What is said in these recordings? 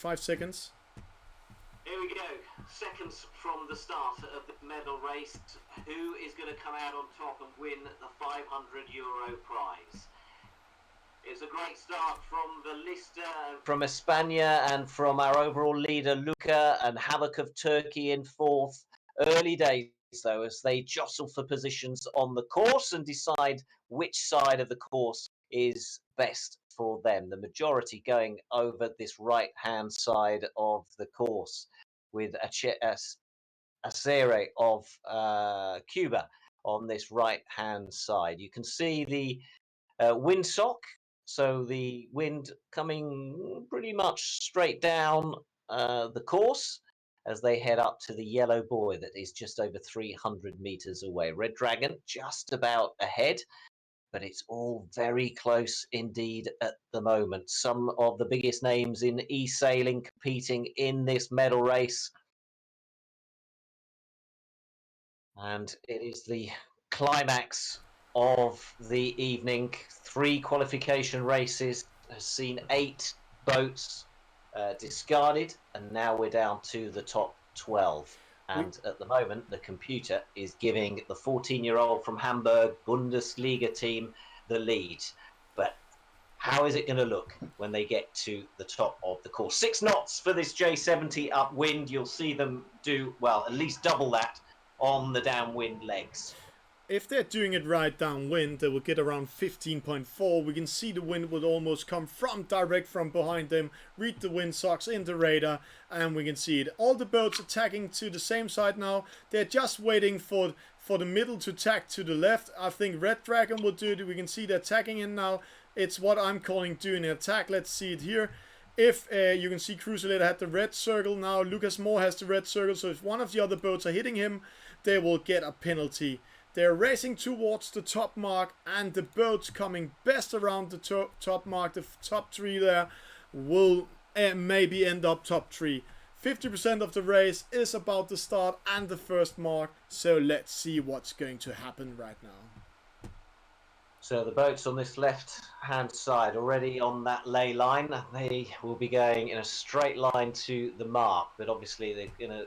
5 seconds. Here we go. Seconds from the start of the medal race. Who is going to come out on top and win the €500 prize? It's a great start from the lister. From Espana and from our overall leader, Luca, and Havoc of Turkey in fourth. Early days, though, as they jostle for positions on the course and decide which side of the course is best for them. The majority going over this right-hand side of the course, with a series of Cuba on this right-hand side. You can see the windsock, so the wind coming pretty much straight down the course as they head up to the yellow buoy that is just over 300 meters away. Red Dragon just about ahead, but it's all very close indeed at the moment. Some of the biggest names in eSailing competing in this medal race. And it is the climax of the evening. 3 qualification races has seen 8 boats discarded, and now we're down to the top 12. And at the moment, the computer is giving the 14-year-old from Hamburg Bundesliga team the lead. But how is it going to look when they get to the top of the course? 6 knots for this J70 upwind. You'll see them do, well, at least double that on the downwind legs. If they're doing it right downwind, they will get around 15.4. We can see the wind would almost come direct from behind them. Read the windsocks in the radar, and we can see it. All the boats attacking to the same side now. They're just waiting for the middle to tack to the left. I think Red Dragon will do it. We can see they're tacking in now. It's what I'm calling doing an attack. Let's see it here. If you can see Cruzolator had the red circle now, Lucas Moore has the red circle. So if one of the other boats are hitting him, they will get a penalty. They're racing towards the top mark, and the boats coming best around the top mark, the top 3 there, will maybe end up top 3. 50% of the race is about the start and the first mark, so let's see what's going to happen right now. So the boats on this left-hand side already on that ley line. They will be going in a straight line to the mark, but obviously they're going to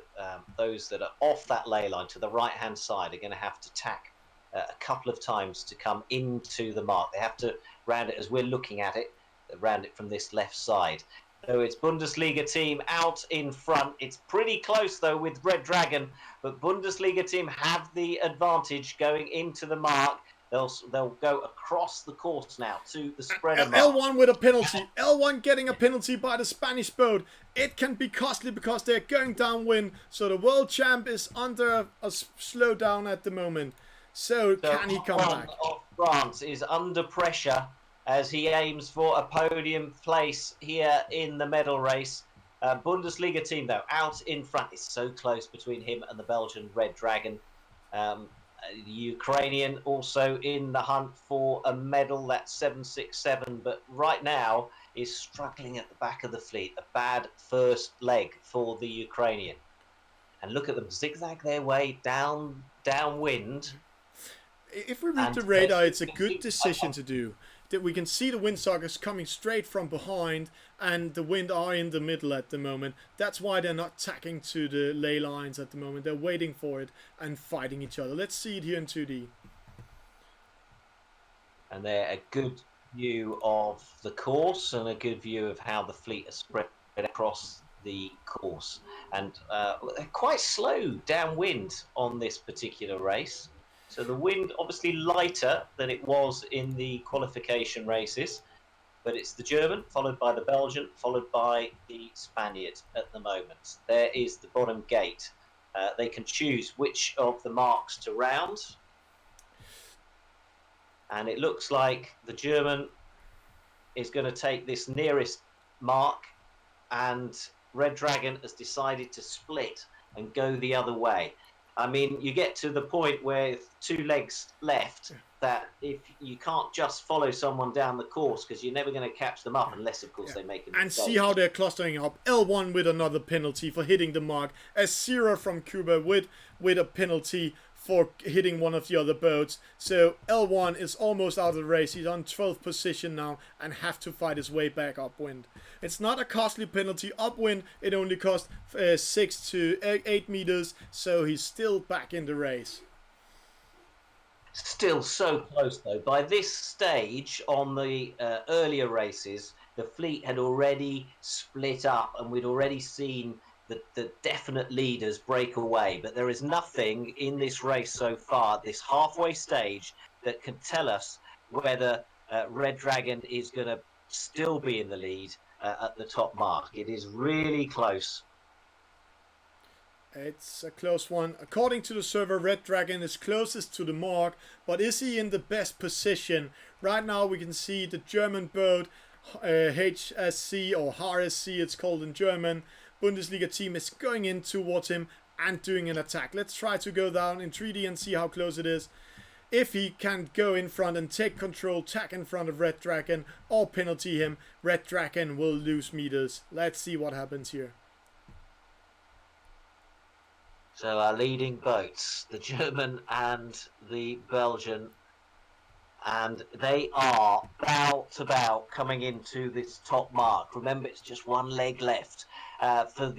those that are off that ley line to the right-hand side are going to have to tack a couple of times to come into the mark. They have to round it as we're looking at it, round it from this left side. So it's Bundesliga team out in front. It's pretty close though with Red Dragon, but Bundesliga team have the advantage going into the mark. They'll go across the course now to the spreader mark. L1 with a penalty. L1 getting a penalty by the Spanish boat. It can be costly because they're going downwind. So the world champ is under a slowdown at the moment. So can he come back? Of France is under pressure as he aims for a podium place here in the medal race. Bundesliga team, though, out in front. It's so close between him and the Belgian Red Dragon. The Ukrainian also in the hunt for a medal, that's 767, but right now is struggling at the back of the fleet. A bad first leg for the Ukrainian. And look at them zigzag their way downwind. If we read the radar, it's a good decision to do. That we can see the windsockers coming straight from behind, and the wind are in the middle at the moment. That's why they're not tacking to the ley lines at the moment. They're waiting for it and fighting each other. Let's see it here in 2D. And they're a good view of the course and a good view of how the fleet is spread across the course. And they're quite slow downwind on this particular race. So the wind obviously lighter than it was in the qualification races, but it's the German, followed by the Belgian, followed by the Spaniard at the moment. There is the bottom gate. They can choose which of the marks to round. And it looks like the German is going to take this nearest mark, and Red Dragon has decided to split and go the other way. I mean, you get to the point where 2 legs left that if you can't just follow someone down the course because you're never going to catch them up unless, of course, they make a mistake. And see how they're clustering up. L1 with another penalty for hitting the mark. Cicero from Cuba with a penalty for hitting one of the other boats. So L1 is almost out of the race. He's on 12th position now and have to fight his way back upwind. It's not a costly penalty upwind. It only cost 6 to 8 meters. So he's still back in the race. Still so close though. By this stage on the earlier races, the fleet had already split up and we'd already seen the definite leaders break away. But there is nothing in this race so far, this halfway stage, that can tell us whether Red Dragon is going to still be in the lead at the top mark. It is really close. It's a close one. According to the server, Red Dragon is closest to the mark, but is he in the best position? Right now we can see the German boat, HSC or HSC it's called in German, Bundesliga team is going in towards him and doing an attack. Let's try to go down in 3D and see how close it is. If he can go in front and take control, tack in front of Red Dragon or penalty him, Red Dragon will lose meters. Let's see what happens here. So our leading boats, the German and the Belgian, and they are bow to bow coming into this top mark. Remember, it's just one leg left. For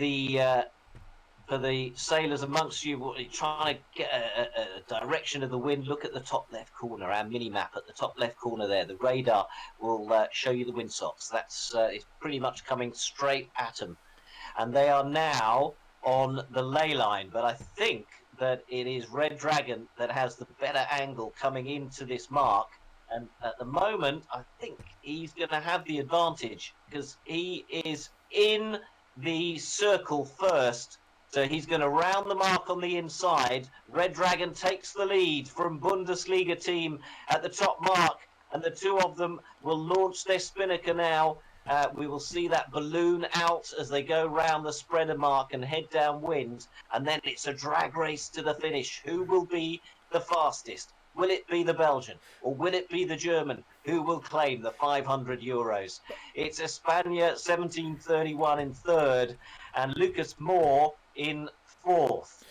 the sailors amongst you trying to get a direction of the wind, look at the top left corner, our mini map at the top left corner there. The radar will show you the windsocks. That's it's pretty much coming straight at them, and they are now on the ley line, but I think that it is Red Dragon that has the better angle coming into this mark, and at the moment I think he's going to have the advantage because he is in the circle first, so he's going to round the mark on the inside. Red Dragon takes the lead from Bundesliga team at the top mark, and the two of them will launch their spinnaker now. We will see that balloon out as they go round the spreader mark and head downwind, and then it's a drag race to the finish. Who will be the fastest? Will it be the Belgian or will it be the German who will claim the 500 euros? It's Espana 1731 in third and Lucas Moore in fourth.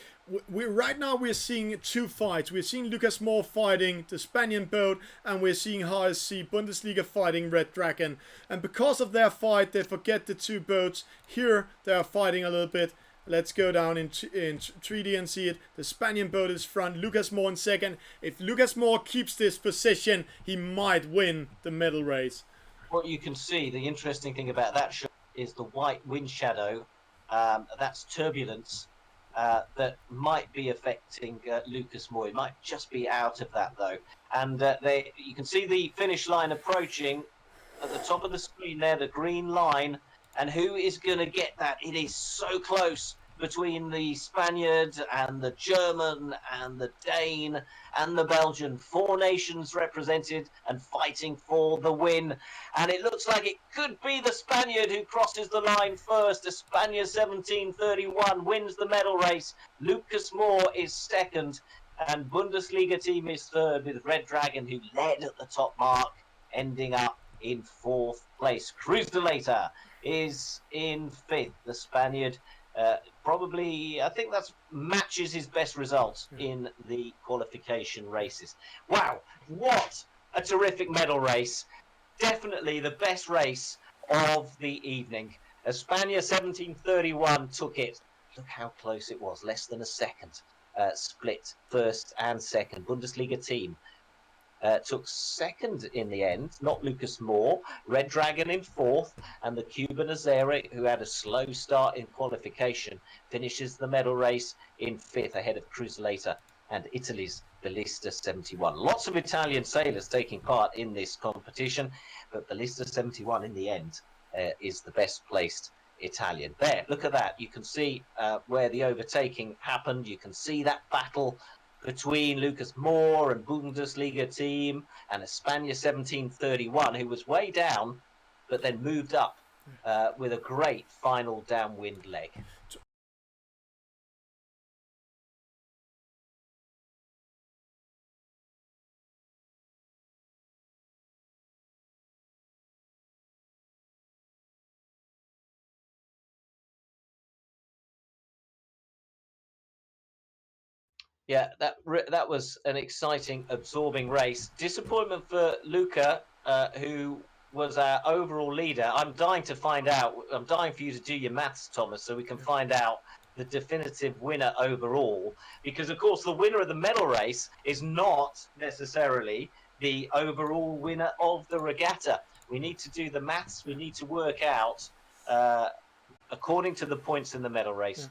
Right now we're seeing two fights. We're seeing Lucas Moore fighting the Spaniard boat, and we're seeing HSC Bundesliga fighting Red Dragon. And because of their fight, they forget the two boats. Here they are fighting a little bit. Let's go down in 3D and see it. The Spaniard boat is front, Lucas Moore in second. If Lucas Moore keeps this position, he might win the medal race. What you can see, the interesting thing about that shot is the white wind shadow. That's turbulence. That might be affecting Lucas Moore. It might just be out of that though. And you can see the finish line approaching at the top of the screen there, the green line. And who is going to get that? It is so close between the Spaniard and the German and the Dane and the Belgian. Four nations represented and fighting for the win. And it looks like it could be the Spaniard who crosses the line first. Espana 1731 wins the medal race. Lucas Moore is second. And Bundesliga team is third with Red Dragon, who led at the top mark, ending up in fourth place. Cruzolator is in fifth. The Spaniard probably, I think that matches his best results in the qualification races. Wow, what a terrific medal race. Definitely the best race of the evening. Espana 1731 took it. Look how close it was, less than a second. Split first and second. Bundesliga team took second in the end, not Lucas Moore. Red Dragon in fourth, and the Cuban Azere, who had a slow start in qualification, finishes the medal race in fifth, ahead of Cruzolator and Italy's Ballista 71. Lots of Italian sailors taking part in this competition, but Ballista 71 in the end is the best placed Italian. There, look at that. You can see where the overtaking happened. You can see that battle between Lucas Moore and Bundesliga team and Espana 1731, who was way down, but then moved up with a great final downwind leg. Yeah, that was an exciting, absorbing race. Disappointment for Luca, who was our overall leader. I'm dying to find out. I'm dying for you to do your maths, Thomas, so we can find out the definitive winner overall. Because, of course, the winner of the medal race is not necessarily the overall winner of the regatta. We need to do the maths. We need to work out, according to the points in the medal race,